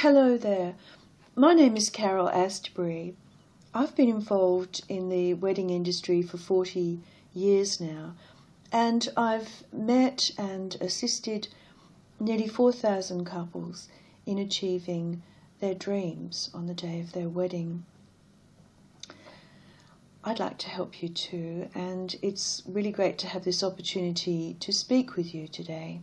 Hello there. My name is Carol Astbury. I've been involved in the wedding industry for 40 years now, and I've met and assisted nearly 4,000 couples in achieving their dreams on the day of their wedding. I'd like to help you too, and it's really great to have this opportunity to speak with you today.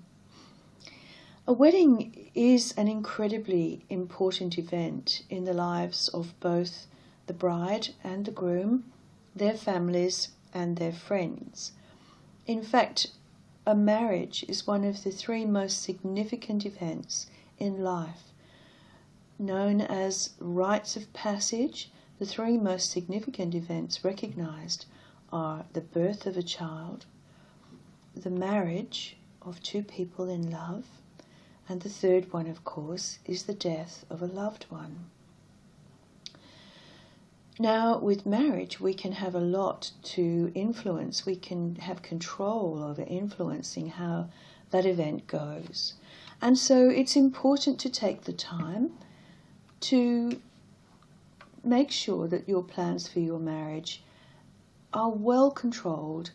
A wedding is an incredibly important event in the lives of both the bride and the groom, their families and their friends. In fact, a marriage is one of the three most significant events in life. Known as rites of passage, the three most significant events recognized are the birth of a child, the marriage of two people in love, and the third one, of course, is the death of a loved one. Now, with marriage, we can have a lot to influence. We can have control over influencing how that event goes. And so it's important to take the time to make sure that your plans for your marriage are well controlled,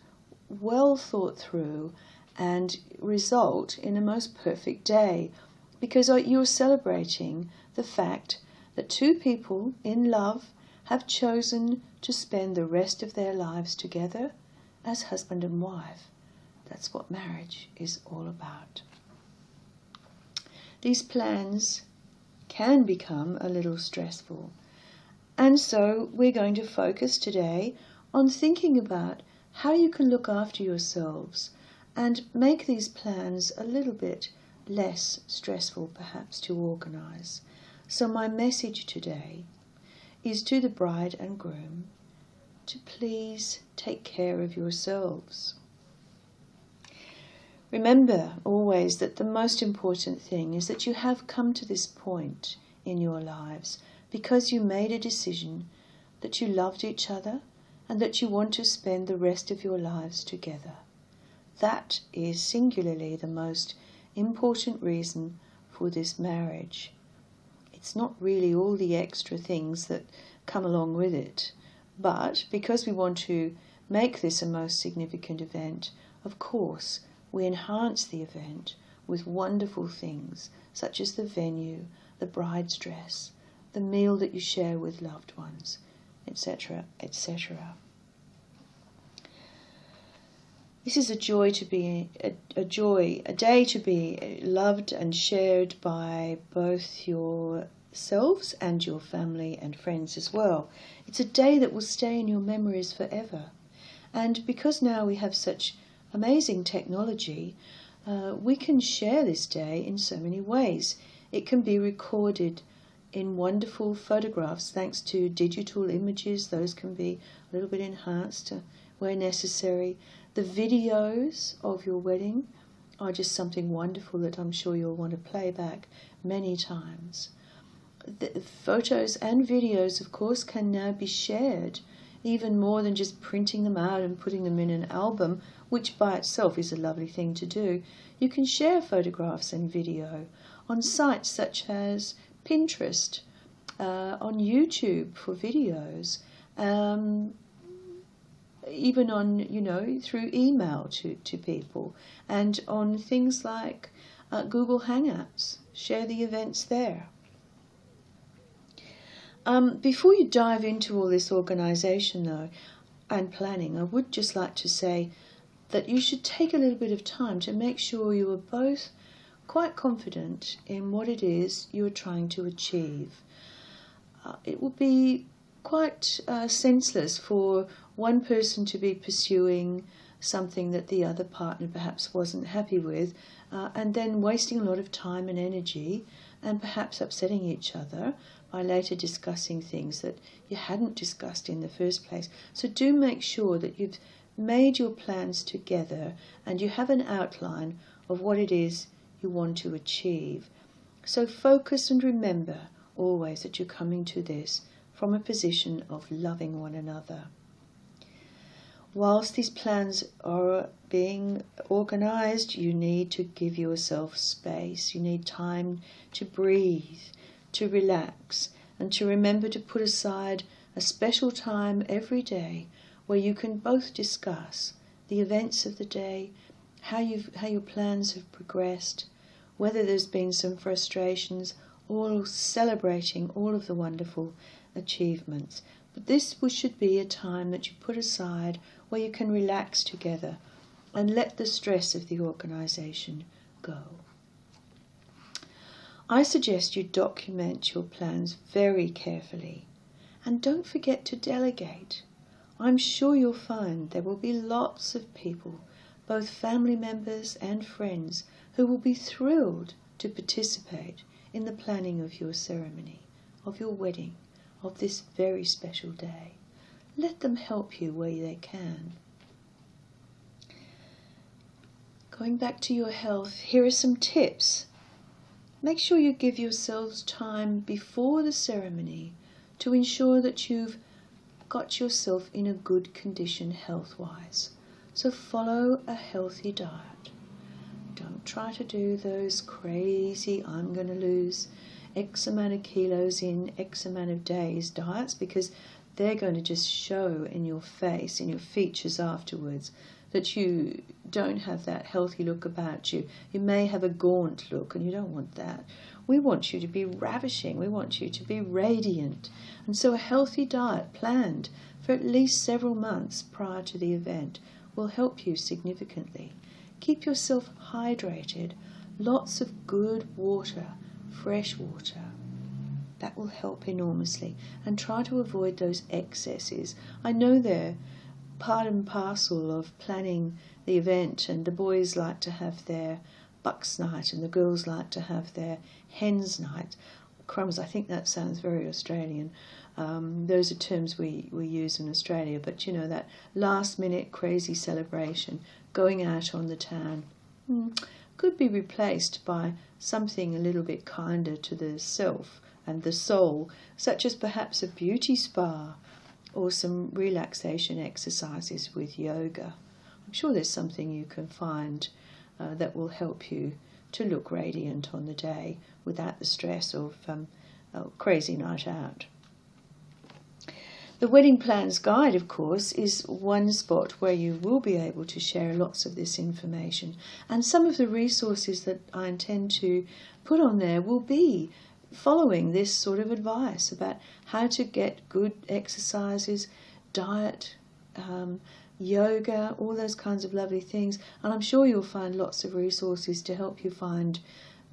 well thought through, and result in a most perfect day, because you're celebrating the fact that two people in love have chosen to spend the rest of their lives together as husband and wife. That's what marriage is all about. These plans can become a little stressful, and so we're going to focus today on thinking about how you can look after yourselves and make these plans a little bit less stressful, perhaps, to organise. So my message today is to the bride and groom to please take care of yourselves. Remember always that the most important thing is that you have come to this point in your lives because you made a decision that you loved each other and that you want to spend the rest of your lives together. That is singularly the most important reason for this marriage. It's not really all the extra things that come along with it, but because we want to make this a most significant event, of course, we enhance the event with wonderful things such as the venue, the bride's dress, the meal that you share with loved ones, etc., etc. This is a joy to be a day to be loved and shared by both yourselves and your family and friends as well. It's a day that will stay in your memories forever. And because now we have such amazing technology, we can share this day in so many ways. It can be recorded in wonderful photographs thanks to digital images. Those can be a little bit enhanced where necessary. The videos of your wedding are just something wonderful that I'm sure you'll want to play back many times. The photos and videos, of course, can now be shared, even more than just printing them out and putting them in an album, which by itself is a lovely thing to do. You can share photographs and video on sites such as Pinterest, on YouTube for videos, even on, through email to people, and on things like Google Hangouts. Share the events there. Before you dive into all this organisation, though, and planning, I would just like to say that you should take a little bit of time to make sure you are both quite confident in what it is you are trying to achieve. It would be quite senseless for one person to be pursuing something that the other partner perhaps wasn't happy with, and then wasting a lot of time and energy and perhaps upsetting each other by later discussing things that you hadn't discussed in the first place. So do make sure that you've made your plans together and you have an outline of what it is you want to achieve. So focus and remember always that you're coming to this from a position of loving one another. Whilst these plans are being organised, you need to give yourself space. You need time to breathe, to relax and to remember to put aside a special time every day where you can both discuss the events of the day, how your plans have progressed, whether there's been some frustrations, all celebrating all of the wonderful achievements. But this should be a time that you put aside where you can relax together and let the stress of the organisation go. I suggest you document your plans very carefully, and don't forget to delegate. I'm sure you'll find there will be lots of people, both family members and friends, who will be thrilled to participate in the planning of your ceremony, of your wedding, of this very special day. Let them help you where they can. Going back to your health, here are some tips. Make sure you give yourselves time before the ceremony to ensure that you've got yourself in a good condition health-wise. So follow a healthy diet. Don't try to do those crazy, I'm going to lose X amount of kilos in X amount of days diets, because they're going to just show in your face, in your features afterwards, that you don't have that healthy look about you. You may have a gaunt look, and you don't want that. We want you to be ravishing. We want you to be radiant. And so a healthy diet planned for at least several months prior to the event will help you significantly. Keep yourself hydrated. Lots of good water, fresh water. That will help enormously. And try to avoid those excesses. I know they're part and parcel of planning the event, and the boys like to have their bucks night and the girls like to have their hens night. Crumbs, I think that sounds very Australian. Those are terms we use in Australia, but you know, that last minute crazy celebration, going out on the town, could be replaced by something a little bit kinder to the self and the soul, such as perhaps a beauty spa or some relaxation exercises with yoga. I'm sure there's something you can find that will help you to look radiant on the day without the stress of a crazy night out. The Wedding Plans Guide, of course, is one spot where you will be able to share lots of this information, and some of the resources that I intend to put on there will be following this sort of advice about how to get good exercises, diet, yoga, all those kinds of lovely things. And I'm sure you'll find lots of resources to help you find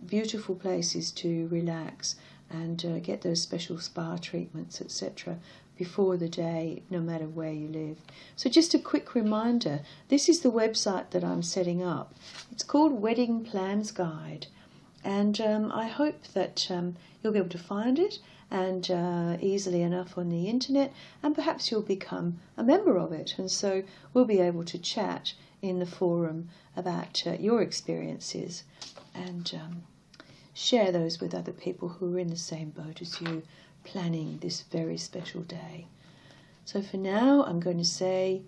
beautiful places to relax and get those special spa treatments, etc. before the day, no matter where you live. So just a quick reminder, this is the website that I'm setting up. It's called Wedding Plans Guide. And I hope that you'll be able to find it and easily enough on the internet, and perhaps you'll become a member of it, and so we'll be able to chat in the forum about your experiences and share those with other people who are in the same boat as you, planning this very special day. So for now, I'm going to say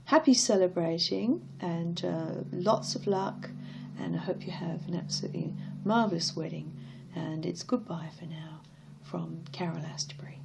happy celebrating and lots of luck, and I hope you have an absolutely marvellous wedding. And it's goodbye for now from Carol Astbury.